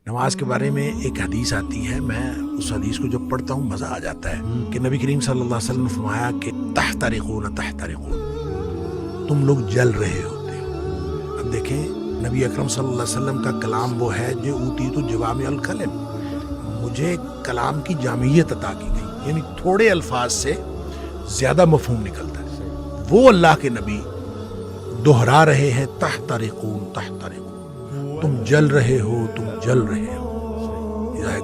نماز کے بارے میں ایک حدیث آتی ہے، میں اس حدیث کو جب پڑھتا ہوں مزہ آ جاتا ہے کہ نبی کریم صلی اللہ علیہ وسلم نے فرمایا کہ تحترقون تحترقون، تم لوگ جل رہے ہوتے ہو۔ اب دیکھیں نبی اکرم صلی اللہ علیہ وسلم کا کلام وہ ہے جو اوتیت جوامع الکلم، مجھے کلام کی جامعیت عطا کی گئی، یعنی تھوڑے الفاظ سے زیادہ مفہوم نکلتا ہے۔ وہ اللہ کے نبی دہرا رہے ہیں تحترقون تحترقون، تم جل رہے ہو، تم جل رہے ہو،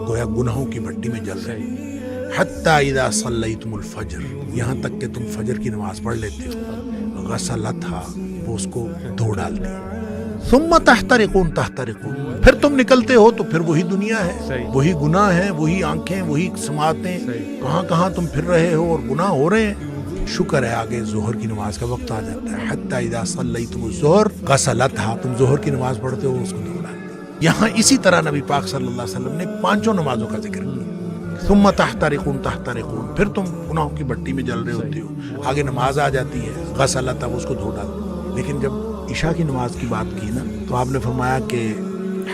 گویا گناہوں کی بھٹی میں جل رہے ہو۔ حتی اذا صلیتم الفجر، یہاں تک کہ تم فجر کی نماز پڑھ لیتے ہو، غسلتھا، وہ اس کو دھو ڈالتے ہیں۔ ثم تحترقون تحترقون، پھر تم نکلتے ہو تو پھر وہی دنیا ہے، وہی گناہ ہیں، وہی آنکھیں، وہی سماعتیں، کہاں کہاں تم پھر رہے ہو اور گناہ ہو رہے ہیں۔ شکر ہے آگے ظہر کی نماز کا وقت آ جاتا ہے۔ حتی اذا صلیتم الظہر غسلتھا، تم ظہر کی نماز پڑھتے ہو، اس کو دھو ڈالتے ہیں۔ یہاں اسی طرح نبی پاک صلی اللہ علیہ وسلم نے پانچوں نمازوں کا ذکر کیا۔ ثم تحترقون تحترقون، پھر تم گناہوں کی بٹی میں جل رہے ہوتے ہو، آگے نماز آ جاتی ہے، غسلتھا، وہ اس کو دھو ڈالتے ہیں۔ لیکن جب عشاء کی نماز کی بات کی نا تو آپ نے فرمایا کہ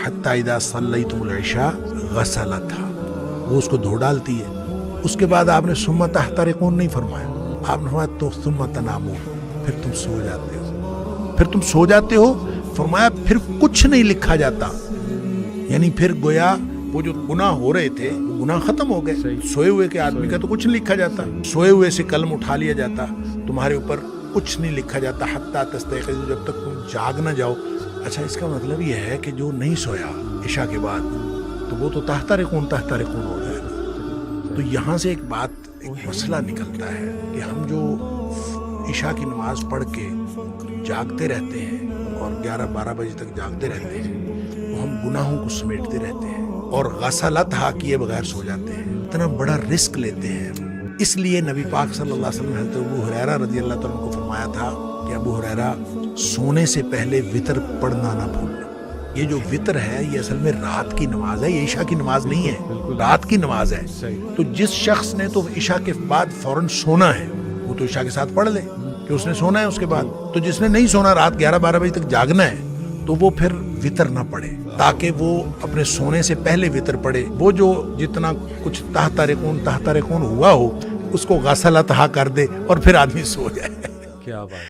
حتی اذا صلیتم العشاء غسلتھا، وہ اس کو دھو ڈالتی ہے۔ اس کے بعد آپ نے ثم تحترقون نہیں فرمایا، آپ نے فرمایا تو ثم تنامون، پھر تم سو جاتے ہو، پھر تم سو جاتے ہو۔ فرمایا پھر کچھ نہیں لکھا جاتا، یعنی پھر گویا وہ جو گناہ ہو رہے تھے وہ گناہ ختم ہو گئے۔ سوئے ہوئے کے آدمی کا تو کچھ نہیں لکھا جاتا، سوئے ہوئے سے قلم اٹھا لیا جاتا، تمہارے اوپر کچھ نہیں لکھا جاتا حتی تستيقظوا، جب تک تم جاگ نہ جاؤ۔ اچھا اس کا مطلب یہ ہے کہ جو نہیں سویا عشاء کے بعد تو وہ تو تحترقون تحترقون ہو جائے گا۔ تو یہاں سے ایک بات، ایک مسئلہ نکلتا ہے کہ ہم جو عشاء کی نماز پڑھ کے جاگتے رہتے ہیں اور 11-12 بجے تک جاگتے رہتے ہیں، وہ ہم گناہوں کو سمیٹتے رہتے ہیں اور غسلتھا کیے بغیر سو جاتے ہیں، اتنا بڑا رسک لیتے ہیں۔ اس لیے نبی پاک صلی اللہ علیہ وسلم نے حضرت ابو ہریرہ رضی اللہ تعالیٰ عنہ کو فرمایا تھا کہ ابو ہریرہ سونے سے پہلے وتر پڑھنا نہ بھولنا۔ یہ جو وتر ہے یہ اصل میں رات کی نماز ہے، یہ عشاء کی نماز نہیں ہے، رات کی نماز ہے۔ تو جس شخص نے تو عشاء کے بعد فوراً سونا ہے وہ تو عشاء کے ساتھ پڑھ لے کہ اس نے سونا ہے اس کے بعد۔ تو جس نے نہیں سونا، رات 11-12 بجے تک جاگنا ہے، تو وہ پھر وتر نہ پڑھے تاکہ وہ اپنے سونے سے پہلے وتر پڑھے۔ وہ جو جتنا کچھ تحترقون تحترقون ہوا ہو اس کو غسلتھا کر دے اور پھر آدمی سو جائے۔ کیا بات